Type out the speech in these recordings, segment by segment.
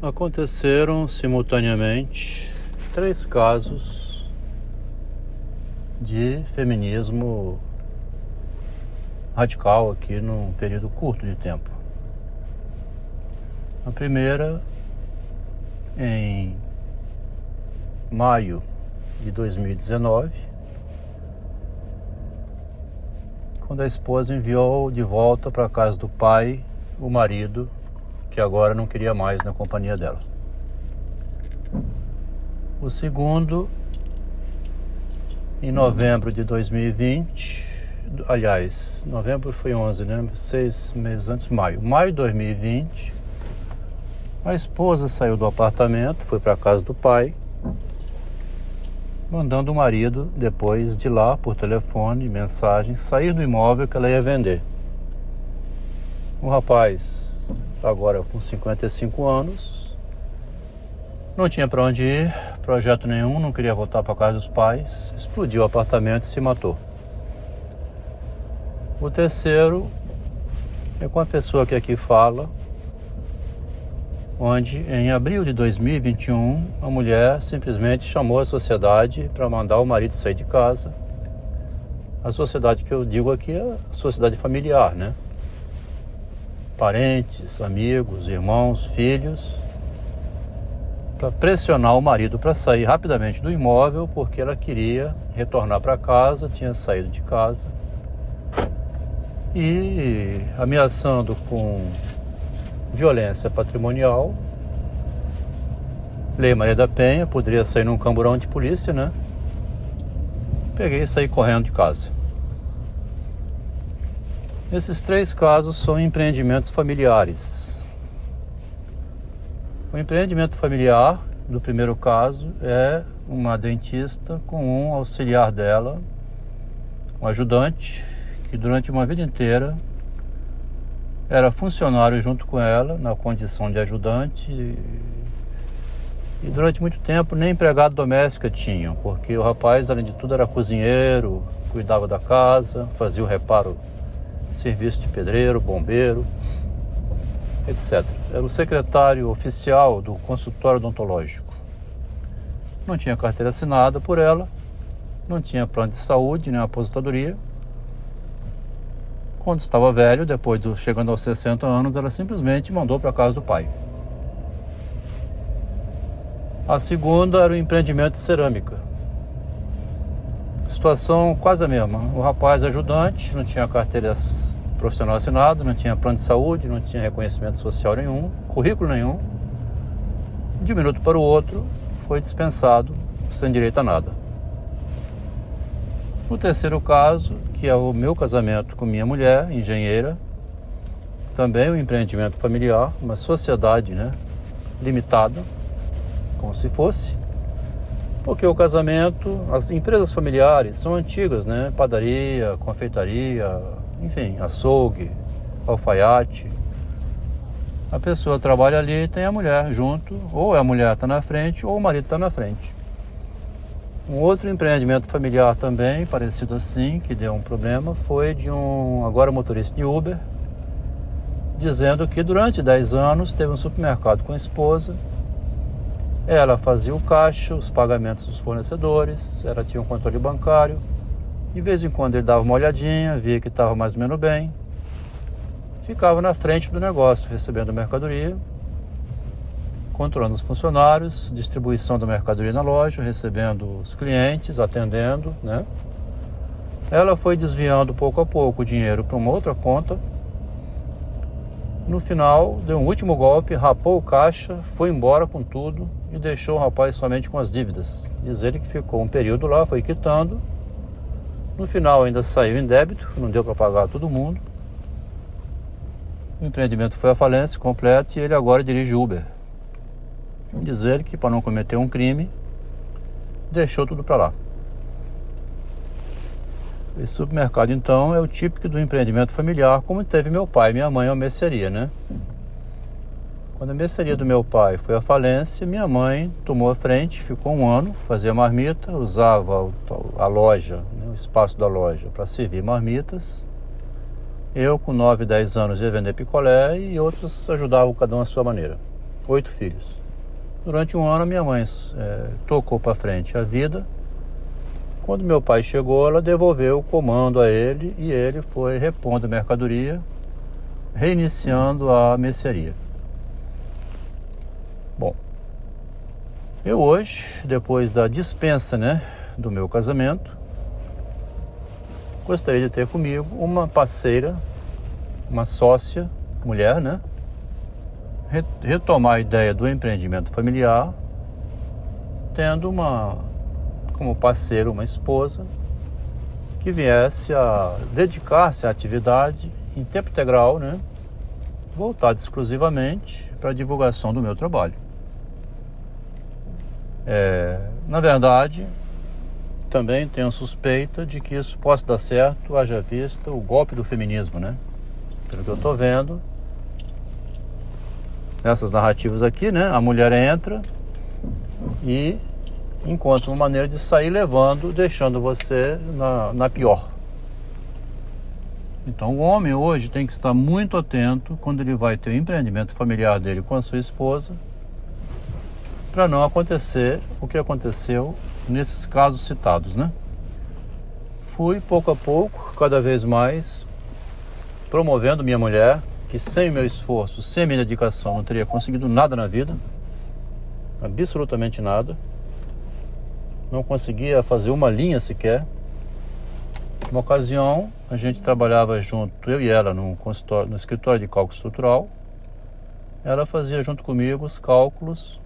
Aconteceram simultaneamente 3 casos de feminismo radical aqui num período curto de tempo. A primeira, em maio de 2019, quando a esposa enviou de volta para a casa do pai o marido, que agora não queria mais na companhia dela. O segundo, em novembro de 2020, aliás, novembro foi 11, né? 6 meses antes, maio de 2020, a esposa saiu do apartamento, foi para a casa do pai, mandando o marido, depois de lá, por telefone, mensagem, sair do imóvel que ela ia vender. O rapaz, agora com 55 anos, não tinha para onde ir, projeto nenhum, não queria voltar para casa dos pais, explodiu o apartamento e se matou. O terceiro é com a pessoa que aqui fala, onde em abril de 2021 a mulher simplesmente chamou a sociedade para mandar o marido sair de casa. A sociedade que eu digo aqui é a sociedade familiar, né? Parentes, amigos, irmãos, filhos, para pressionar o marido para sair rapidamente do imóvel, porque ela queria retornar para casa, tinha saído de casa, e ameaçando com violência patrimonial, Lei Maria da Penha, poderia sair num camburão de polícia, né? Peguei e saí correndo de casa. Esses 3 casos são empreendimentos familiares. O empreendimento familiar do primeiro caso é uma dentista com um auxiliar dela, um ajudante, que durante uma vida inteira era funcionário junto com ela, na condição de ajudante, e durante muito tempo nem empregado doméstica tinham, porque o rapaz, além de tudo, era cozinheiro, cuidava da casa, fazia o reparo, serviço de pedreiro, bombeiro, etc. Era o secretário oficial do consultório odontológico. Não tinha carteira assinada por ela, não tinha plano de saúde, nem aposentadoria. Quando estava velho, chegando aos 60 anos, ela simplesmente mandou para a casa do pai. A segunda era o empreendimento de cerâmica. Situação quase a mesma. O rapaz ajudante, não tinha carteira profissional assinada, não tinha plano de saúde, não tinha reconhecimento social nenhum, currículo nenhum. De um minuto para o outro, foi dispensado, sem direito a nada. O terceiro caso, que é o meu casamento com minha mulher, engenheira, também um empreendimento familiar, uma sociedade, né, limitada, como se fosse, porque o casamento, as empresas familiares são antigas, né, padaria, confeitaria, enfim, açougue, alfaiate. A pessoa trabalha ali e tem a mulher junto, ou a mulher está na frente, ou o marido está na frente. Um outro empreendimento familiar também, parecido assim, que deu um problema, foi de um agora motorista de Uber, dizendo que durante 10 anos teve um supermercado com a esposa, ela fazia o caixa, os pagamentos dos fornecedores, ela tinha um controle bancário, de vez em quando ele dava uma olhadinha, via que estava mais ou menos bem, ficava na frente do negócio, recebendo mercadoria, controlando os funcionários, distribuição da mercadoria na loja, recebendo os clientes, atendendo, né? Ela foi desviando pouco a pouco o dinheiro para uma outra conta. No final, deu um último golpe, rapou o caixa, foi embora com tudo e deixou o rapaz somente com as dívidas. Diz ele que ficou um período lá, foi quitando. No final ainda saiu em débito, não deu para pagar todo mundo. O empreendimento foi à falência completa e ele agora dirige Uber. Diz ele que, para não cometer um crime, deixou tudo para lá. Esse supermercado, então, é o típico do empreendimento familiar, como teve meu pai e minha mãe, a mercearia, né? Quando a mercearia do meu pai foi à falência, minha mãe tomou a frente, ficou 1 ano, fazia marmita, usava a loja, né, o espaço da loja, para servir marmitas. Eu, com 9, 10 anos, ia vender picolé e outros ajudavam cada um à sua maneira. 8 filhos. Durante um ano, minha mãe tocou para frente a vida. Quando meu pai chegou, ela devolveu o comando a ele e ele foi repondo a mercadoria, reiniciando a mercearia. Bom, eu hoje, depois da dispensa, né, do meu casamento, gostaria de ter comigo uma parceira, uma sócia, mulher, né? Retomar a ideia do empreendimento familiar, tendo como parceiro uma esposa que viesse a dedicar-se à atividade em tempo integral, né? Voltada exclusivamente para a divulgação do meu trabalho. Na verdade, também tenho suspeita de que isso possa dar certo, haja vista o golpe do feminismo, né? Pelo que eu estou vendo, nessas narrativas aqui, né? A mulher entra e encontra uma maneira de sair levando, deixando você na pior. Então o homem hoje tem que estar muito atento quando ele vai ter o empreendimento familiar dele com a sua esposa, para não acontecer o que aconteceu nesses casos citados, né? Fui pouco a pouco, cada vez mais, promovendo minha mulher, que sem meu esforço, sem minha dedicação, não teria conseguido nada na vida, absolutamente nada. Não conseguia fazer uma linha sequer. Uma ocasião, a gente trabalhava junto, eu e ela, no escritório de cálculo estrutural. Ela fazia junto comigo os cálculos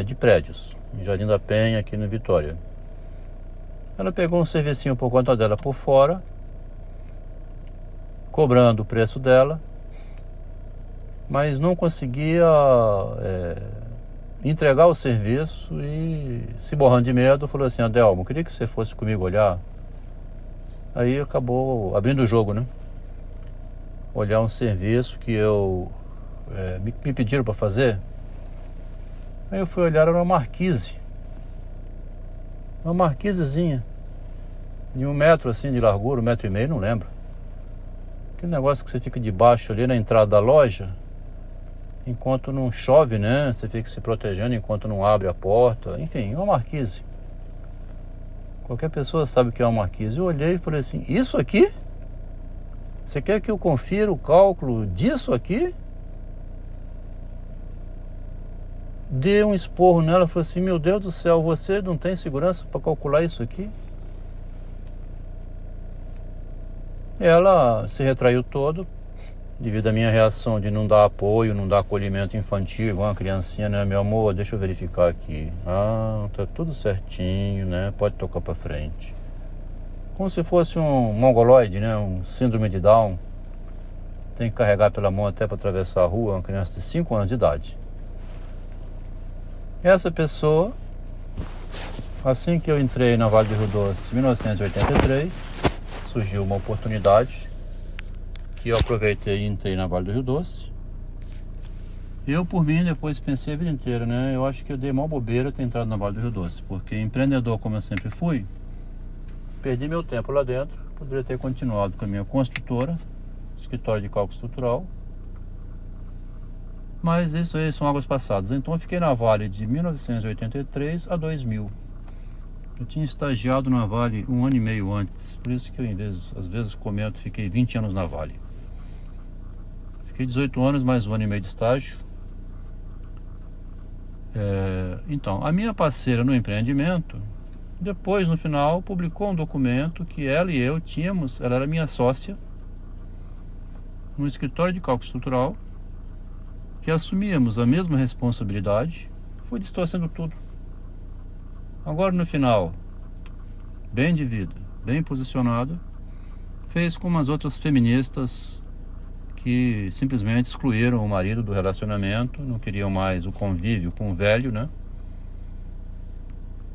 de prédios, em Jardim da Penha, aqui no Vitória. Ela pegou um servicinho por conta dela por fora, cobrando o preço dela, mas não conseguia entregar o serviço e, se borrando de medo, falou assim: Adelmo, eu queria que você fosse comigo olhar. Aí acabou abrindo o jogo, né? Olhar um serviço que me pediram para fazer. Aí eu fui olhar, era uma marquise. Uma marquisezinha. De 1 metro assim de largura, 1,5 metros, não lembro. Aquele negócio que você fica debaixo ali na entrada da loja, enquanto não chove, né? Você fica se protegendo enquanto não abre a porta. Enfim, uma marquise. Qualquer pessoa sabe o que é uma marquise. Eu olhei e falei assim: isso aqui? Você quer que eu confira o cálculo disso aqui? Dei um esporro nela e falei assim: meu Deus do céu, você não tem segurança para calcular isso aqui? Ela se retraiu todo, devido à minha reação de não dar apoio, não dar acolhimento infantil, igual uma criancinha, né? Meu amor, deixa eu verificar aqui. Ah, tá tudo certinho, né? Pode tocar para frente. Como se fosse um mongoloide, né? Um síndrome de Down. Tem que carregar pela mão até para atravessar a rua, uma criança de 5 anos de idade. Essa pessoa, assim que eu entrei na Vale do Rio Doce, em 1983, surgiu uma oportunidade que eu aproveitei e entrei na Vale do Rio Doce. Eu, por mim, depois pensei a vida inteira, né? Eu acho que eu dei mal bobeira ter entrado na Vale do Rio Doce, porque empreendedor, como eu sempre fui, perdi meu tempo lá dentro. Poderia ter continuado com a minha construtora, escritório de cálculo estrutural, mas isso aí são águas passadas. Então eu fiquei na Vale de 1983 a 2000. Eu tinha estagiado na Vale 1 ano e meio antes, por isso que eu, às vezes comento, fiquei 20 anos na Vale. Fiquei 18 anos, mais 1 ano e meio de estágio. Então, a minha parceira no empreendimento, depois, no final, publicou um documento que ela e eu tínhamos, ela era minha sócia, no escritório de cálculo estrutural, que assumíamos a mesma responsabilidade. Foi distorcendo tudo. Agora, no final, bem de vida, bem posicionada, fez como as outras feministas que simplesmente excluíram o marido do relacionamento, não queriam mais o convívio com o velho, né?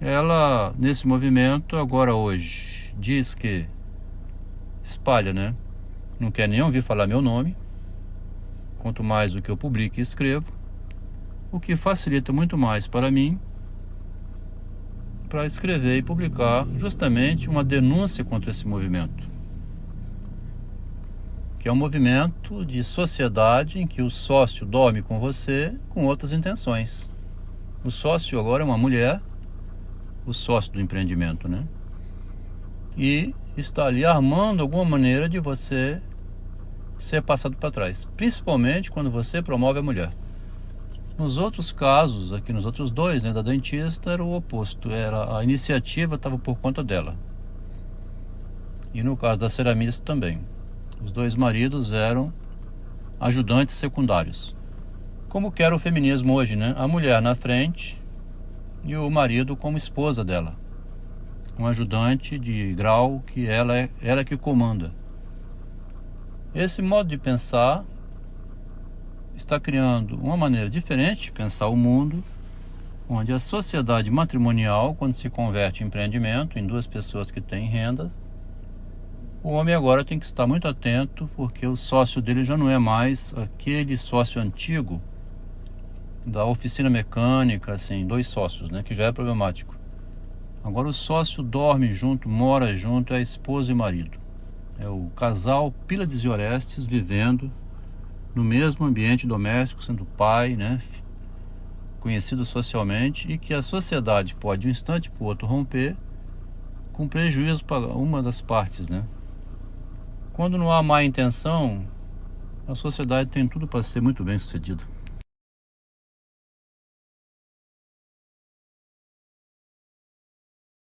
Ela, nesse movimento, agora hoje, diz que espalha, né? Não quer nem ouvir falar meu nome, quanto mais o que eu publico e escrevo, o que facilita muito mais para mim para escrever e publicar justamente uma denúncia contra esse movimento, que que é um movimento de sociedade em que o sócio dorme com você com outras intenções. O sócio agora é uma mulher, o sócio do empreendimento, né? E está ali armando alguma maneira de você ser passado para trás, principalmente quando você promove a mulher. Nos outros casos, aqui nos outros dois, né, da dentista, era o oposto, a iniciativa estava por conta dela. E no caso da ceramista também. Os dois maridos eram ajudantes secundários. Como que era o feminismo hoje, né? A mulher na frente e o marido como esposa dela. Um ajudante de grau que ela é que comanda. Esse modo de pensar está criando uma maneira diferente de pensar o mundo, onde a sociedade matrimonial, quando se converte em empreendimento, em duas pessoas que têm renda, o homem agora tem que estar muito atento, porque o sócio dele já não é mais aquele sócio antigo da oficina mecânica, assim, dois sócios, né, que já é problemático. Agora o sócio dorme junto, mora junto, é esposa e marido. É o casal Pílades e Orestes vivendo no mesmo ambiente doméstico, sendo pai, né, conhecido socialmente, e que a sociedade pode de um instante para o outro romper com prejuízo para uma das partes, né? Quando não há má intenção, a sociedade tem tudo para ser muito bem sucedida.